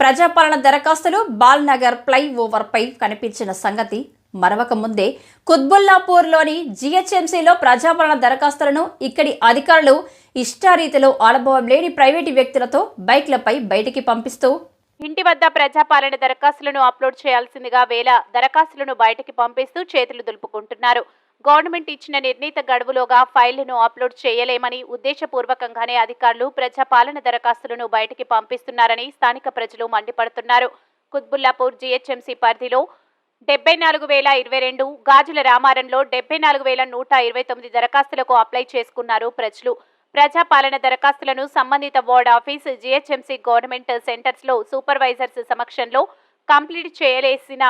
ప్రజాపాలన దరఖాస్తులు బాల్నగర్ ఫ్లైఓవర్ పై కనిపించిన సంగతి మరవక ముందే కుత్బుల్లాపూర్లోని జీహెచ్ఎంసీలో ప్రజాపాలన దరఖాస్తులను ఇక్కడి అధికారులు ఇష్టారీతిలో అనుభవం లేని ప్రైవేటు వ్యక్తులతో బైక్లపై బయటికి పంపిస్తూ ఇంటి వద్ద ప్రజాపాలన దరఖాస్తులను అప్లోడ్ చేయాల్సిందిగా వేల దరఖాస్తులను బయటికి పంపిస్తూ చేతులు దులుపుకుంటున్నారు. గవర్నమెంట్ ఇచ్చిన నిర్ణీత గడువులోగా ఫైళ్లను అప్లోడ్ చేయలేమని ఉద్దేశపూర్వకంగానే అధికారులు ప్రజాపాలన దరఖాస్తులను బయటికి పంపిస్తున్నారని స్థానిక ప్రజలు మండిపడుతున్నారు. కుత్బుల్లాపూర్ జీహెచ్ఎంసీ పరిధిలో 74,022, గాజుల రామారంలో 74,129 దరఖాస్తులకు అప్లై చేసుకున్నారు ప్రజలు. ప్రజాపాలన దరఖాస్తులను సంబంధిత ward office, GHMC government centres లో సూపర్వైజర్స్ సమక్షంలో కంప్లీట్ చేయలేసిన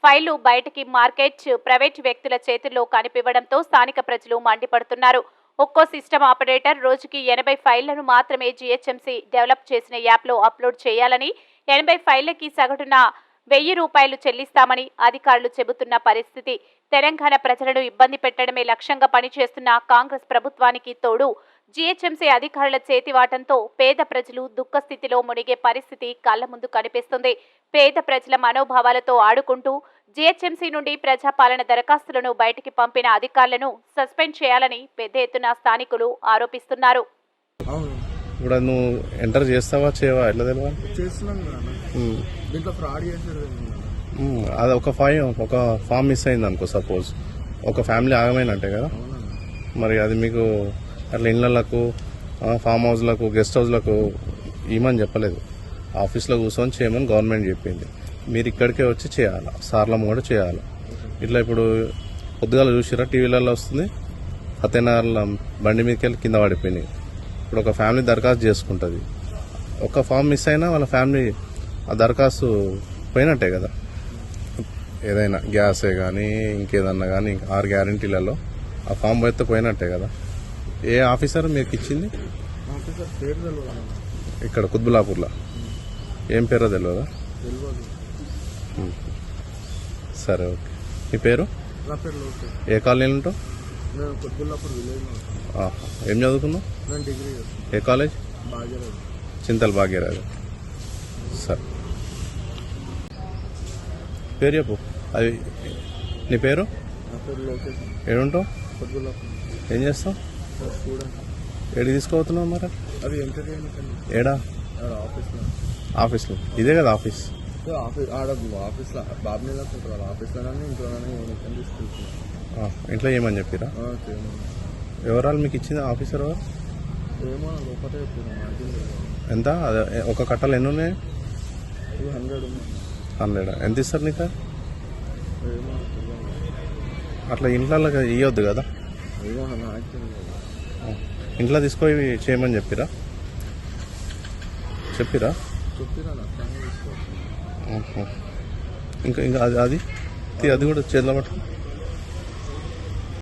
ఫైళ్లు బయటికి మార్కెట్ ప్రైవేట్ వ్యక్తుల చేతుల్లో కనిపివ్వడంతో స్థానిక ప్రజలు మండిపడుతున్నారు. ఒక్కో సిస్టమ్ ఆపరేటర్ రోజుకి 80 ఫైళ్లను మాత్రమే జీహెచ్ఎంసీ డెవలప్ చేసిన యాప్లో అప్లోడ్ చేయాలని, 80 ఫైళ్లకి సగటున 1000 రూపాయలు చెల్లిస్తామని అధికారులు చెబుతున్న పరిస్థితి. తెలంగాణ ప్రజలను ఇబ్బంది పెట్టడమే లక్ష్యంగా పనిచేస్తున్న కాంగ్రెస్ ప్రభుత్వానికి తోడు జీహెచ్ఎంసీ అధికారుల చేతివాటంతో పేద ప్రజలు దుఃఖస్థితిలో మునిగే పరిస్థితి కళ్ల ముందు కనిపిస్తుంది. పేద ప్రజల మనోభావాలతో ఆడుకుంటూ జీహెచ్ఎంసీ నుండి ప్రజాపాలన దరఖాస్తులను బయటికి పంపిన అధికారులను సస్పెండ్ చేయాలని పెద్ద ఎత్తున స్థానికులు ఆరోపిస్తున్నారు. ఇప్పుడు నువ్వు ఎంటర్ చేస్తావా చేయవా ఎట్లా తెలియదు? అది ఒక ఫామ్ మిస్ అయింది అనుకో, సపోజ్ ఒక ఫ్యామిలీ ఆగమైనట్టే కదా. మరి అది మీకు అట్లా ఇళ్లకు, ఫామ్ హౌస్లకు, గెస్ట్ హౌస్లకు ఇవ్వమని చెప్పలేదు. ఆఫీస్లో కూర్చొని చేయమని గవర్నమెంట్ చెప్పింది. మీరు ఇక్కడికే వచ్చి చేయాలి, సార్లం కూడా చేయాలి. ఇట్లా ఇప్పుడు పొద్దుగాల చూసిరా టీవీలలో వస్తుంది, ఫతేనగర్లో బండి మీదకి వెళ్ళి కింద పడిపోయినాయి. ఇప్పుడు ఒక ఫ్యామిలీ దరఖాస్తు చేసుకుంటుంది, ఒక ఫామ్ మిస్ అయినా వాళ్ళ ఫ్యామిలీ ఆ దరఖాస్తు పోయినట్టే కదా. ఏదైనా గ్యాసే కానీ ఇంకేదన్నా కానీ 6 గ్యారంటీలలో ఆ ఫామ్ పోతే పోయినట్టే కదా. ఏ ఆఫీసర్ మీకు ఇచ్చింది? ఇక్కడ కుత్బుల్లాపూర్లో ఏం పేరో తెలియదా? సరే, ఓకే. మీ పేరు? ఏ కాలనీలో ఉంటావు? ఏం చదువుకున్నావు? ఏ కాలేజ్? చింతల్ భాగ్యరాజు. సరే, పేరు చెప్పు. అది నీ పేరు? ఏడుంటావు? ఏం చేస్తావు? ఏడు తీసుకోబోతున్నావు మరి? ఏడా? ఆఫీస్లో. ఇదే కదా ఆఫీస్? ఇంట్లో ఏమని చెప్పిరా? ఎవరాలు మీకు ఇచ్చింది? ఆఫీసర్ ఎవరు? ఎంత? ఒక కట్టలు ఎన్ని ఉన్నాయి? 100. ఎంత ఇస్తారు నీకు? అట్లా ఇంట్లో ఇవ్వద్దు కదా. ఇంట్లో తీసుకొని చేయమని చెప్పిరా? ఇంకా ఇంకా అది అది కూడా చేతిలో పట్టు.